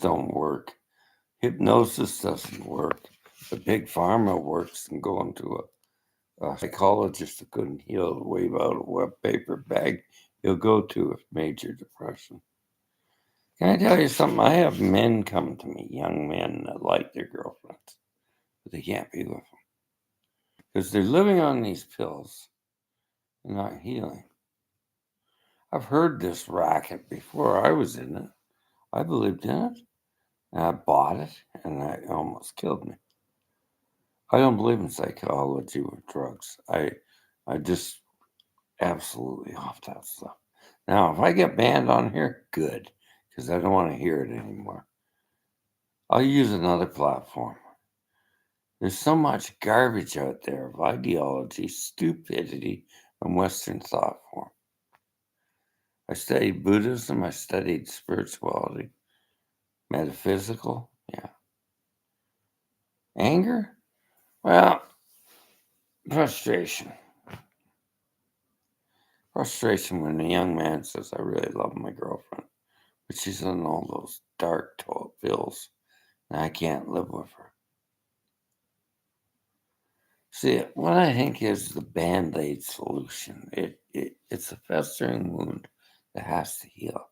don't work. Hypnosis doesn't work. But big pharma works and going to a psychologist that couldn't heal, wave out a wet paper bag, you'll go to with major depression. Can I tell you something? I have men come to me, young men that like their girlfriends, but they can't be with them because they're living on these pills and not healing. I've heard this racket before. I was in it. I believed in it, and I bought it, and it almost killed me. I don't believe in psychology with drugs. I just absolutely off that stuff. Now, if I get banned on here, good, because I don't want to hear it anymore. I'll use another platform. There's so much garbage out there of ideology, stupidity, and Western thought form. I studied Buddhism, I studied spirituality, metaphysical, yeah. Anger? Well, frustration. Frustration when a young man says, I really love my girlfriend, but she's on all those dark pills, and I can't live with her. See, what I think is the band-aid solution. It's a festering wound that has to heal.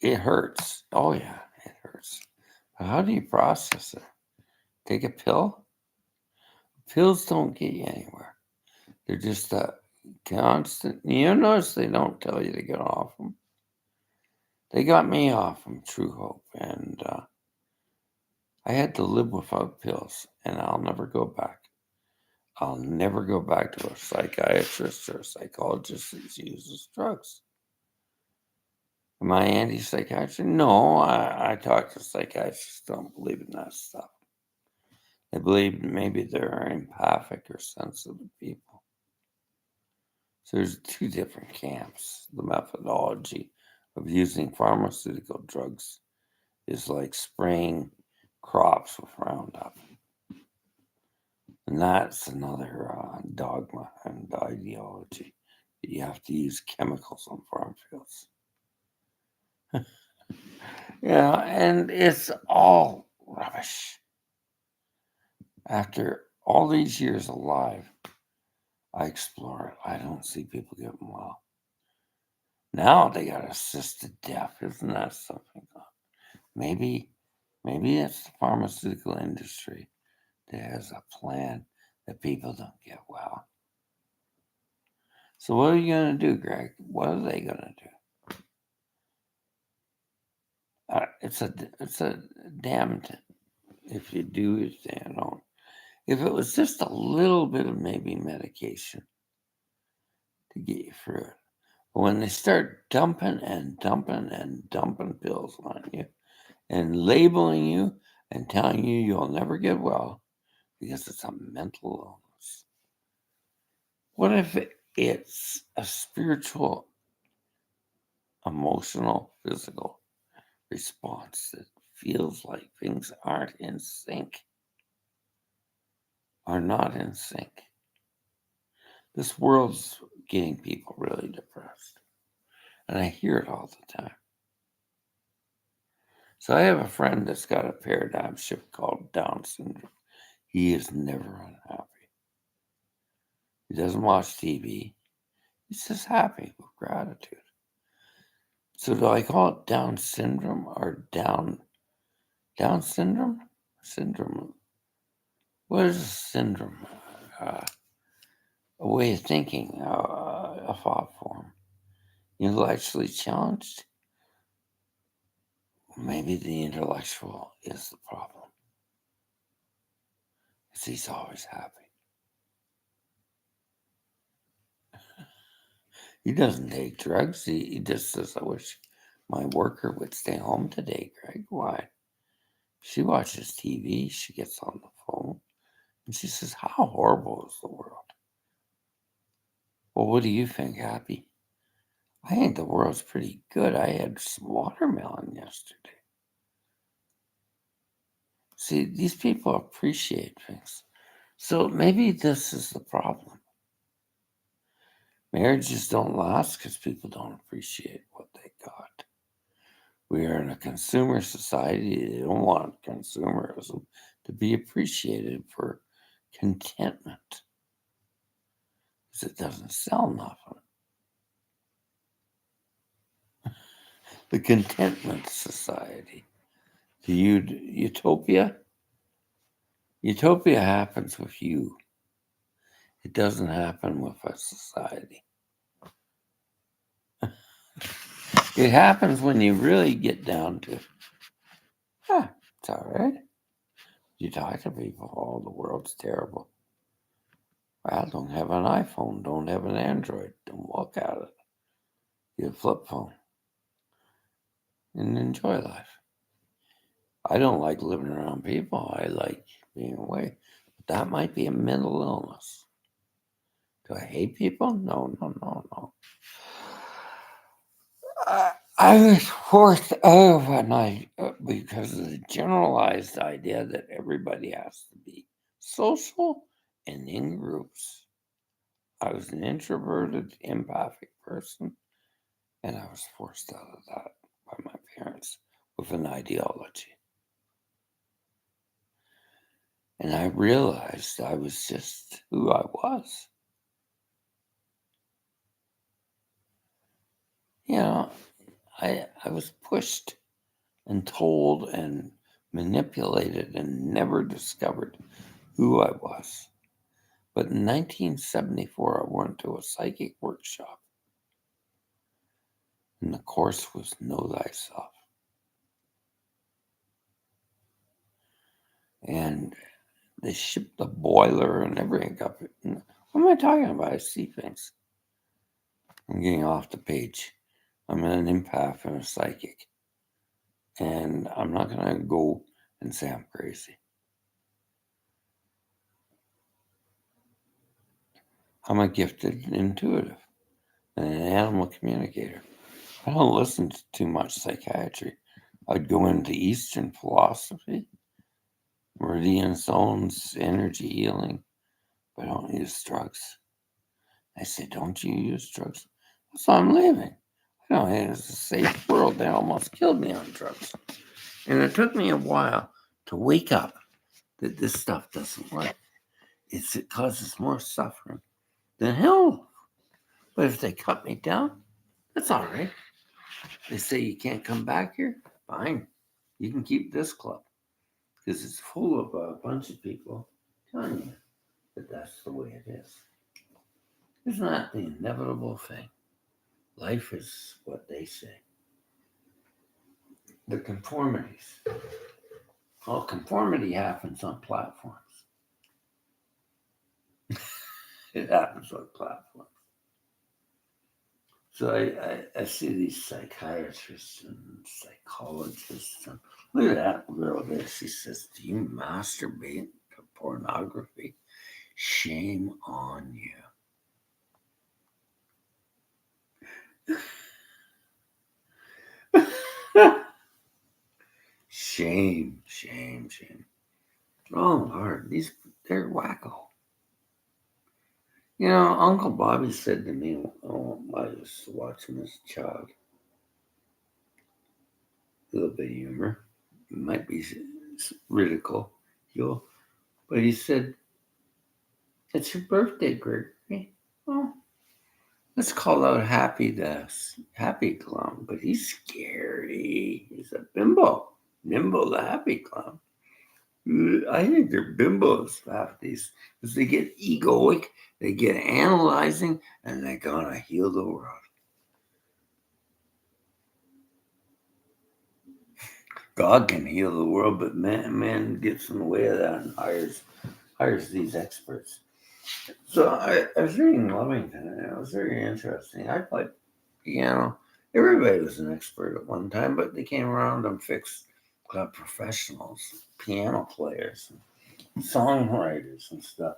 It hurts. Oh, yeah, it hurts. But how do you process it? Take a pill? Pills don't get you anywhere. They're just a constant. You notice they don't tell you to get off them. They got me off from True Hope, and I had to live without pills, and I'll never go back. I'll never go back to a psychiatrist or a psychologist that uses drugs. Am I anti-psychiatry? No, I talk to psychiatrists who don't believe in that stuff. They believe maybe they're empathic or sensitive people. So there's two different camps. The methodology of using pharmaceutical drugs is like spraying crops with Roundup. And that's another dogma and ideology. You have to use chemicals on farm fields. Yeah, and it's all rubbish. After all these years alive, I explore it. I don't see people getting well. Now they got assisted death. Isn't that something? Maybe it's the pharmaceutical industry that has a plan that people don't get well. So what are you going to do, Greg? What are they going to do? It's a damned if you do it, you know. If it was just a little bit of maybe medication to get you through it. But when they start dumping and dumping and dumping pills on you and labeling you and telling you you'll never get well because it's a mental illness. What if it's a spiritual, emotional, physical response that feels like things aren't in sync, are not in sync? This world's getting people really depressed. And I hear it all the time. So I have a friend that's got a paradigm shift called Down syndrome. He is never unhappy. He doesn't watch TV. He's just happy with gratitude. So do I call it Down syndrome or Down syndrome? Syndrome. What is a syndrome? Uh, a way of thinking, a thought form. Intellectually challenged? Maybe the intellectual is the problem. Because he's always happy. He doesn't take drugs. He just says, I wish my worker would stay home today, Greg. Why? She watches TV. She gets on the phone. And she says, how horrible is the world? Well, what do you think, Happy? I think the world's pretty good. I had some watermelon yesterday. See, these people appreciate things. So maybe this is the problem. Marriages don't last because people don't appreciate what they got. We are in a consumer society. They don't want consumerism to be appreciated for contentment because it doesn't sell nothing. The contentment society, the utopia. Utopia happens with you. It doesn't happen with a society. It happens when you really get down to, it's all right. You talk to people, oh, the world's terrible. Well, don't have an iPhone, don't have an Android, don't look at it. Get a flip phone and enjoy life. I don't like living around people. I like being away. But that might be a mental illness. Do I hate people? No. I was forced out of a night because of the generalized idea that everybody has to be social and in groups. I was an introverted, empathic person, and I was forced out of that by my parents with an ideology. And I realized I was just who I was. You know, I was pushed and told and manipulated and never discovered who I was. But in 1974, I went to a psychic workshop, and the course was Know Thyself. And they shipped the boiler and everything up. What am I talking about? I see things. I'm getting off the page. I'm an empath and a psychic. And I'm not going to go and say I'm crazy. I'm a gifted intuitive and an animal communicator. I don't listen to too much psychiatry. I'd go into Eastern philosophy, meridian zones, energy healing, but I don't use drugs. I say, don't you use drugs? So I'm leaving. I don't think it's a safe world. They almost killed me on drugs. And it took me a while to wake up that this stuff doesn't work. It causes more suffering than hell. But if they cut me down, that's all right. They say you can't come back here, fine. You can keep this club because it's full of a bunch of people telling you that that's the way it is. Isn't that the inevitable thing? Life is what they say. The conformities. Well, conformity happens on platforms. It happens on platforms. So I see these psychiatrists and psychologists. And look at that girl there. She says, do you masturbate to pornography? Shame on you. Shame. Oh, Lord, they're wacko. You know, Uncle Bobby said to me, oh, I was watching as a child, a little bit of humor, it might be ridicule, but he said, it's your birthday, Gregory. Oh, let's call out Happy Clown, but he's scary. He's a bimbo. Nimbo the Happy Clown. I think they're bimbos, half these, because they get egoic, they get analyzing, and they're gonna heal the world. God can heal the world, but man gets in the way of that and hires these experts. So I was reading Lovington, and it was very interesting. I played piano. Everybody was an expert at one time, but they came around and fixed professionals, piano players, and songwriters, and stuff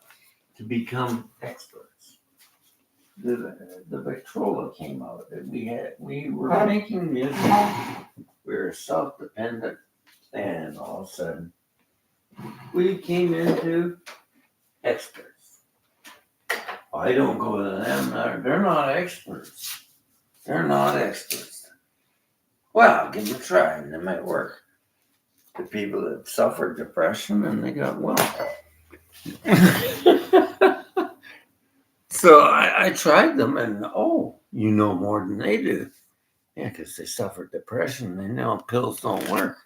to become experts. The Victrola came out. We were making music. We were self-dependent, and all of a sudden, we came into experts. I don't go to them. They're not experts. They're not experts. Well, give it a try and it might work. The people that suffered depression and they got well. So I tried them and you know more than they do. Yeah, because they suffered depression. They know pills don't work.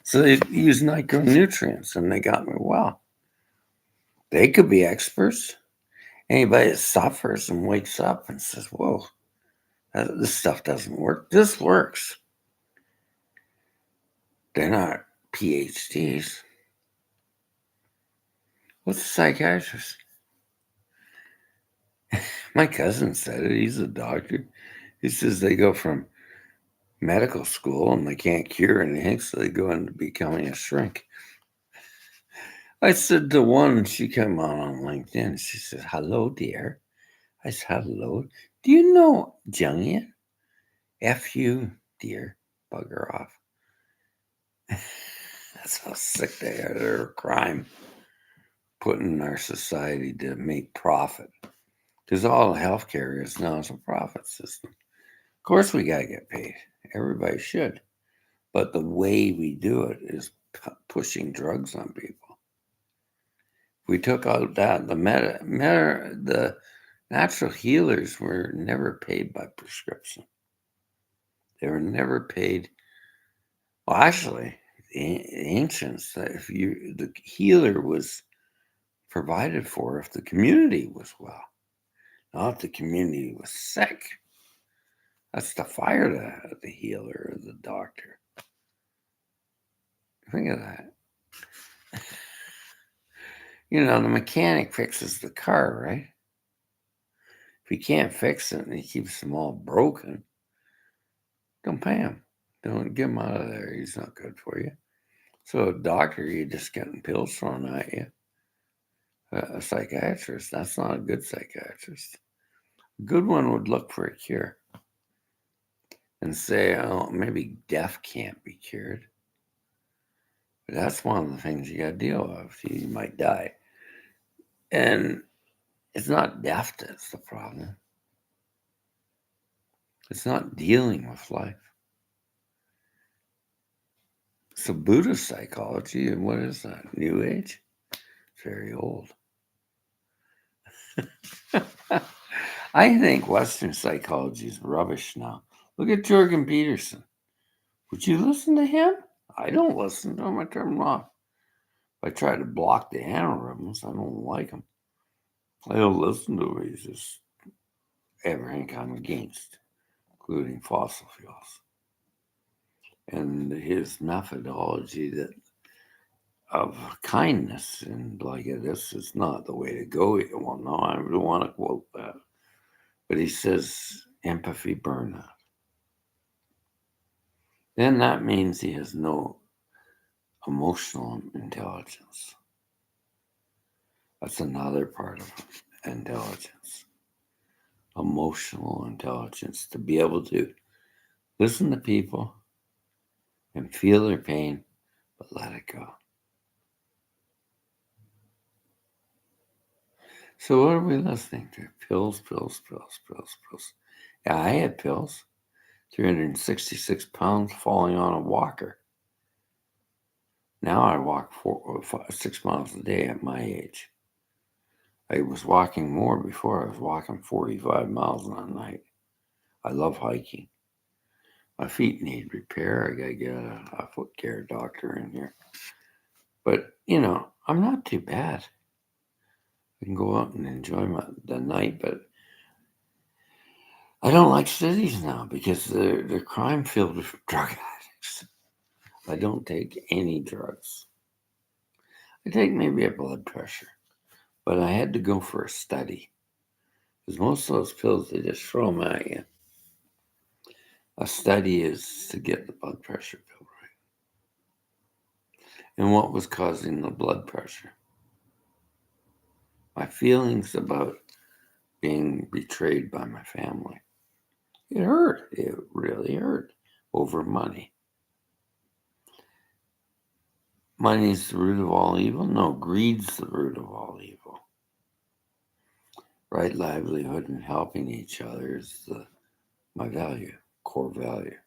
So they use micronutrients and they got me well. They could be experts. Anybody that suffers and wakes up and says, whoa, this stuff doesn't work. This works. They're not PhDs. What's a psychiatrist? My cousin said it. He's a doctor. He says they go from medical school and they can't cure anything, so they go into becoming a shrink. I said to one, she came on LinkedIn. She said, hello, dear. I said, hello. Do you know Jungian? F you, dear. Bugger off. That's how sick they are. They're a crime put in our society to make profit. Because all healthcare is now is a profit system. Of course, we got to get paid. Everybody should. But the way we do it is pushing drugs on people. If we took out that, the natural healers were never paid by prescription. They were never paid. Well, actually, the ancients, the healer was provided for if the community was well, not if the community was sick. That's to fire the healer or the doctor. Think of that. The mechanic fixes the car, right? If he can't fix it and he keeps them all broken, don't pay him. Don't get him out of there. He's not good for you. So a doctor, you're just getting pills thrown at you. A psychiatrist, that's not a good psychiatrist. A good one would look for a cure and say, oh, maybe death can't be cured. But that's one of the things you got to deal with. You might die. And it's not death that's the problem. It's not dealing with life. So Buddhist psychology, and what is that? New Age? It's very old. I think Western psychology is rubbish now. Look at Jorgen Peterson. Would you listen to him? I don't listen to him. I turn him off. I try to block the anagrams. I don't like him. I don't listen to him. He's just everything I'm against, including fossil fuels. And his methodology of kindness and like this is not the way to go. Well, no, I don't want to quote that. But he says empathy burnout. Then that means he has no emotional intelligence. That's another part of intelligence. Emotional intelligence, to be able to listen to people and feel their pain, but let it go. So what are we listening to? Pills, pills, pills, pills, pills. Yeah, I had pills. 366 pounds falling on a walker. Now I walk 6 miles a day at my age. I was walking more before. I was walking 45 miles a night. I love hiking. My feet need repair. I got to get a foot care doctor in here. But, I'm not too bad. I can go out and enjoy the night, but I don't like cities now because they're crime-filled with drug addicts. I don't take any drugs. I take maybe a blood pressure, but I had to go for a study because most of those pills, they just throw them at you. A study is to get the blood pressure pill right. And what was causing the blood pressure? My feelings about being betrayed by my family. It hurt. It really hurt over money. Money's the root of all evil? No, greed's the root of all evil. Right livelihood and helping each other is my value, core value.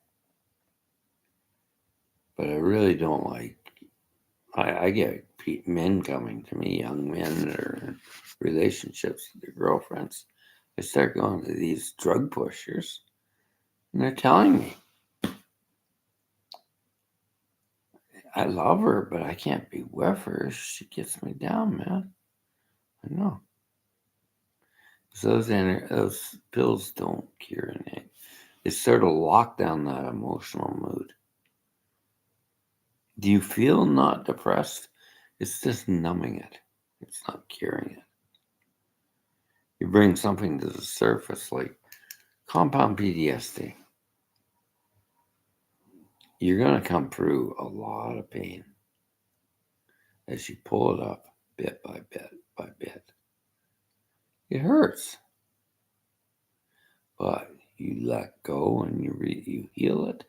But I really don't like, I get men coming to me, young men that are in relationships with their girlfriends. I start going to these drug pushers, and they're telling me, I love her, but I can't be with her. She gets me down, man. I know. So those pills don't cure anything. They sort of lock down that emotional mood. Do you feel not depressed? It's just numbing it. It's not curing it. You bring something to the surface like compound PTSD. You're going to come through a lot of pain as you pull it up bit by bit by bit. It hurts, but you let go and you heal it,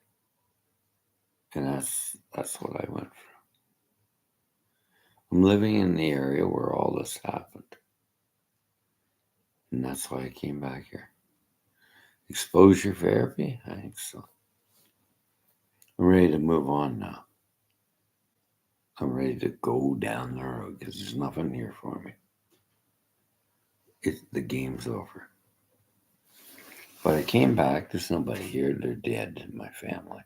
and that's what I went through. I'm living in the area where all this happened, and that's why I came back here. Exposure therapy? I think so. I'm ready to move on now. I'm ready to go down the road because there's nothing here for me. The game's over. But I came back. There's nobody here. They're dead in my family.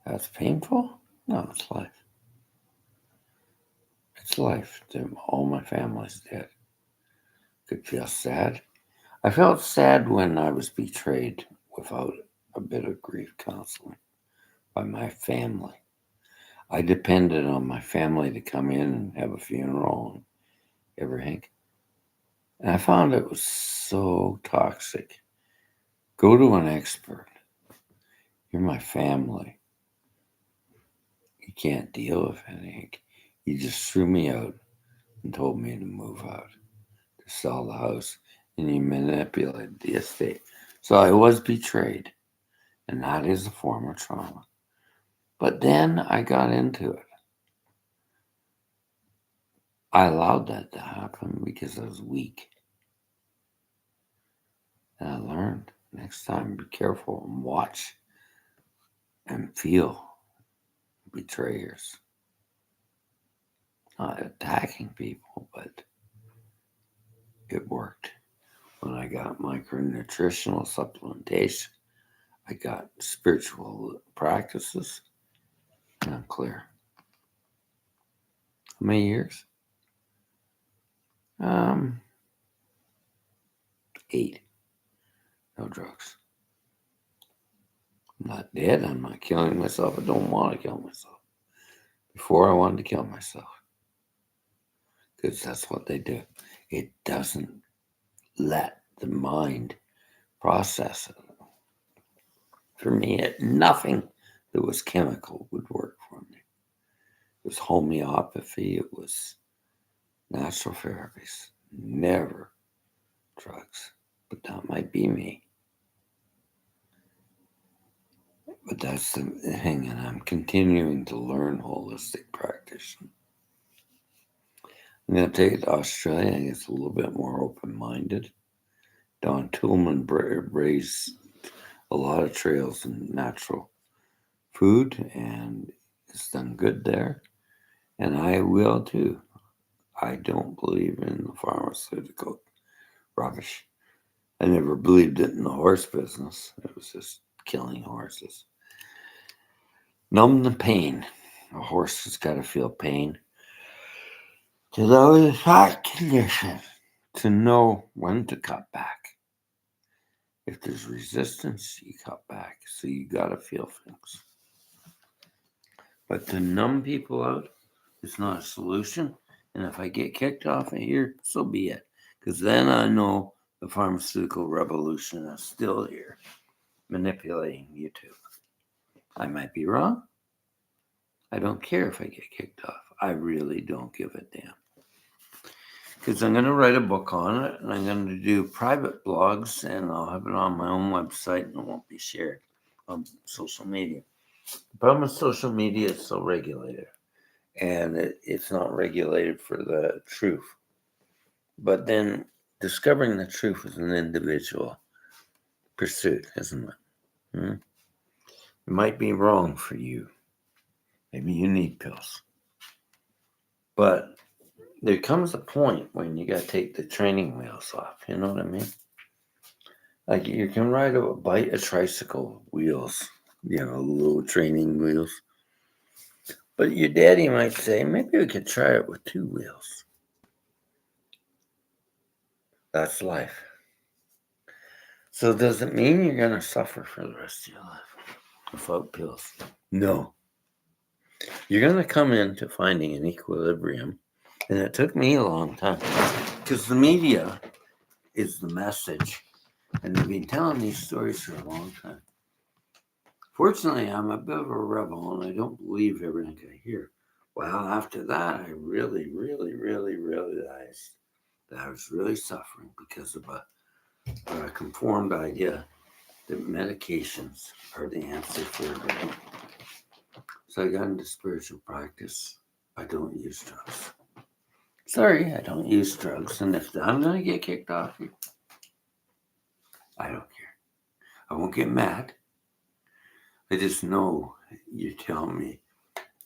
That's painful? No, it's life. It's life. All my family's dead. Could feel sad. I felt sad when I was betrayed without a bit of grief counseling by my family. I depended on my family to come in and have a funeral and everything. And I found it was so toxic. Go to an expert. You're my family. You can't deal with anything. You just threw me out and told me to move out, to sell the house, and you manipulated the estate. So I was betrayed, and that is a form of trauma. But then I got into it. I allowed that to happen because I was weak. And I learned next time, be careful and watch and feel betrayers. Not attacking people, but it worked. When I got micronutritional supplementation, I got spiritual practices, and I'm clear. How many years? 8. No drugs. I'm not dead. I'm not killing myself. I don't want to kill myself. Before I wanted to kill myself. Because that's what they do. It doesn't let the mind process it. For me, nothing that was chemical would work for me. It was homeopathy. It was natural therapies. Never drugs. But that might be me. But that's the thing, and I'm continuing to learn holistic practice. I'm going to take it to Australia. I think it's a little bit more open-minded. Don Toolman raised a lot of trails in natural food, and it's done good there. And I will too. I don't believe in the pharmaceutical rubbish. I never believed it in the horse business. It was just killing horses. Numb the pain. A horse has got to feel pain to those heart conditions to know when to cut back. If there's resistance, you cut back. So you got to feel things. But to numb people out is not a solution. And if I get kicked off of here, so be it. Because then I know the pharmaceutical revolution is still here, manipulating you too. I might be wrong. I don't care if I get kicked off. I really don't give a damn. Because I'm going to write a book on it, and I'm going to do private blogs, and I'll have it on my own website, and it won't be shared on social media. The problem with social media is so regulated, and it's not regulated for the truth. But then discovering the truth as an individual pursuit, isn't it? Hmm? It might be wrong for you. Maybe you need pills. But there comes a point when you got to take the training wheels off. You know what I mean? Like you can ride a tricycle wheels, little training wheels. But your daddy might say, maybe we could try it with 2 wheels. That's life. So does it mean you're going to suffer for the rest of your life without pills? No. You're going to come into finding an equilibrium. And it took me a long time because the media is the message. And they've been telling these stories for a long time. Fortunately, I'm a bit of a rebel and I don't believe everything I hear. Well, after that, I really, really, really realized that I was really suffering because of a conformed idea that medications are the answer for everything. So I got into spiritual practice. I don't use drugs. Sorry, I don't use drugs. And if I'm going to get kicked off here, I don't care. I won't get mad. I just know you tell me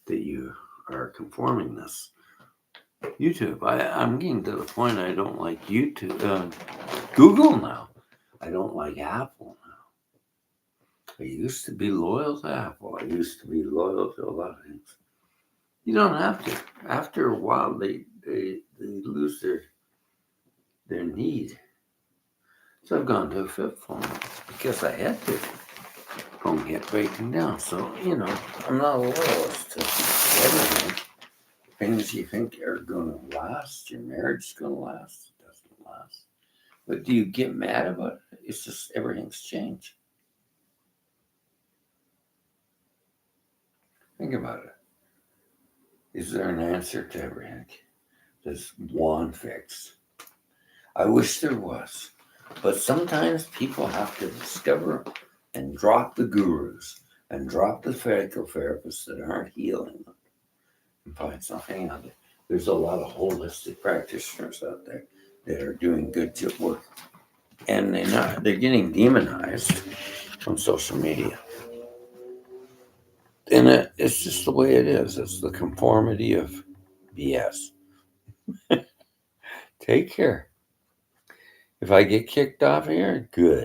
that you are conforming this. YouTube. I'm getting to the point I don't like YouTube. Google now. I don't like Apple now. I used to be loyal to Apple. I used to be loyal to a lot of things. You don't have to. After a while, they lose their need. So I've gone to a flip phone because I had to. Phone kept breaking down. So, I'm not a loyalist to everything. Things you think are going to last, your marriage is going to last, it doesn't last. But do you get mad about it? It's just everything's changed. Think about it. Is there an answer to everything? There's one fix. I wish there was. But sometimes people have to discover and drop the gurus and drop the psychotherapists that aren't healing them and find something out there. There's a lot of holistic practitioners out there that are doing good work. And they're getting demonized on social media. And it's just the way it is. It's the conformity of BS. Take care. If I get kicked off here, good.